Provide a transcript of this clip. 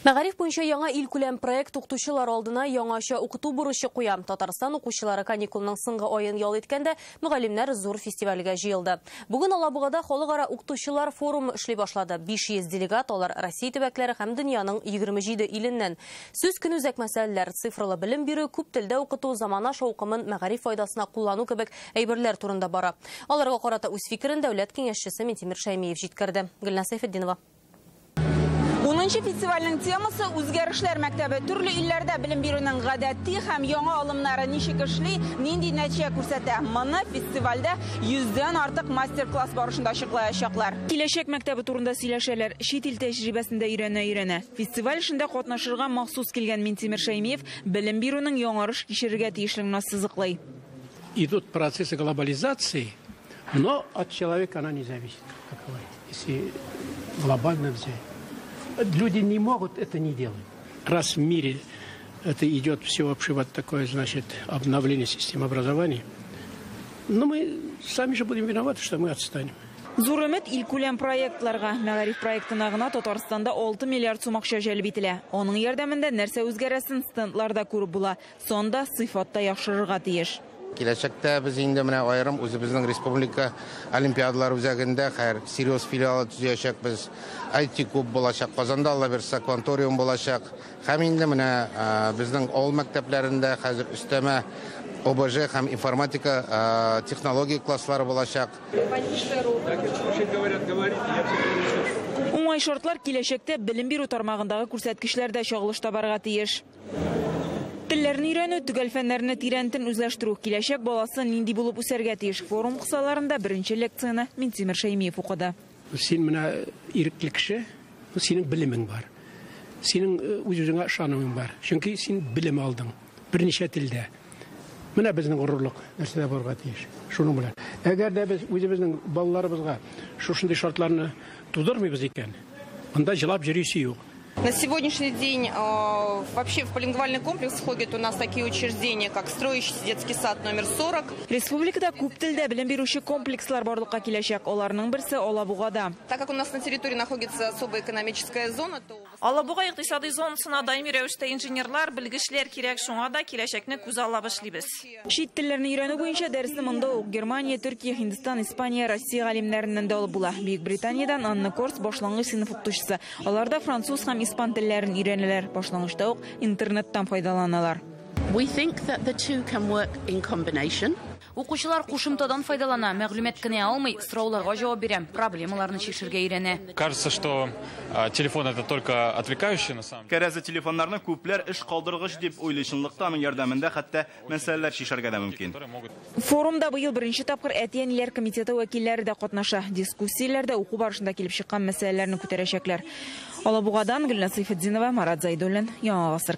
Мәгариф буенча яңа ил күләм проект укытучылар алдына яңаша укыту бурычы куя. Татарстан укучылары каникулның соңгы аен ял иткәндә мөгаллимнәр зур фестивальгә җыелды. Бүген Алабугада халыкара укытучылар форумы эшли башлады. 500 делегат, алар Россия төбәкләре һәм дөньяның 27 иленнән. Сүз көнүзәк мәсьәләләр, цифрлы белем бирү, күп телдә укыту, замана шаукымын мәгариф файдасына куллану кебек әйберләр турында бара. Аларга карата үз фикерен дәүләт киңәшчесе Минтимер Шәймиев җиткерде. Гөлнас Сайфетдинова. 10-нчы фестивальнең темасы үзгәрешләр мәктәбе. Төрле илләрдә белем бирүнең гадәти һәм яңа алымнары ничек эшли, нинди нәтиҗә күрсәтә. Моны фестивальдә 100дән артык мастер-класс барышында ачыклаячаклар. Киләчәк мәктәбе турында сөйләшәләр, чит ил тәҗрибәсендә өйрәнә. Фестиваль эшендә катнашырга махсус килгән Минтимер Шәймиев белем бирүнең яңарыш кичерергә тиешлегенә сызыклый. Идут процессы глобализации, но от человека она не зависит, как говорится, если глобально взять. Люди не могут это не делать. Раз в мире это идет всеобщее вот такое, значит, обновление системы образования, но мы сами же будем виноваты, что мы отстанем. Зур өмет ил күләм проектларга. Мәгариф проектына гына Татарстанда 6 миллиард сум акча җәлеп ителә. Аның ярдәмендә нәрсә үзгәрәсен стендларда күреп була. Сонда сыйфатта яхшырырга тиеш. Киләчәктә без инде менә аерым үзебезнең республика олимпиадалар үзәгендә һәр серьез филиалы төзәчәк, без IT клуб булачак, Казанда Алла берсе акваториум булачак. Һәм инде менә безнең авыл мәктәпләрендә хәзер өстәмә ОБЖ һәм информатика технология класслары булачак. Уңай шартлар киләчәктә белем бирү тармагындагы күрсәткечләрдә чагылыш табарга тиеш. Телләрне өйрәнү, төгәл фәннәрне тирәнтен үзләштерү, киләчәк баласы нинди булып үсәргә тиеш. Форум кысаларында беренче лекцияны Минтимер Шәймиев укыды. Син менә ирекле кеше, синең белемең бар. Синең үзеңә ышануың бар. Чөнки син белем алдың берничә телдә. Менә безнең горурлык нәрсәдә барга тиеш. Шуның белән. Әгәр дә без үзебезнең балаларыбызга шушындый шартларны тудырмыйбыз икән, анда җылап йөрүсе юк. На сегодняшний день вообще в полингвальный комплекс входят у нас такие учреждения, как строящийся детский сад номер 40. Республикада күп телдә белем бирүче комплекслар барлыкка киләчәк. Аларның берсе Алабугада. Так как у нас на территории находится особая экономическая зона, то... Алабуга икътисади зонасына даими рәвештә инженерлар, белгечләр кирәк, шуңа да киләчәкне күз аллап эшлибез. Чит телләрне өйрәнү буенча дәресне монда ук Германия, Төркия, Һиндстан, Испания, Россия галимнәреннән дә алып була. Бөек Британиядан Анна Корс башлангыч сыйныф укытучысы. Аларда француз һәм испан телләрен өйрәнәләр. Башлангычта ук интернеттан файдаланалар. We think that the two can work in combination. Укучылар кушымтадан файдалана, мәгълүмат кенә алмый, сорауларга җавап бирә, проблемаларны чишергә өйрәнә. Кажется, что телефон это только отвлекающий на самом деле. Кәрәзә телефоннарны күпләр эш калдыргыч дип уйлыйшынлыктан ярдәмендә хәтта мәсьәләләр чишәргә дә мөмкин. Форумда быел беренче тапкыр әти-әниләр комитеты вәкилләре дә катнаша. Дискуссияләрдә уку барышында килеп чыккан мәсьәләләрне күтәрәчәкләр. Алабугадан Гөлнас Сайфетдинова, Марат Зайдуллин, Яңа Гасыр.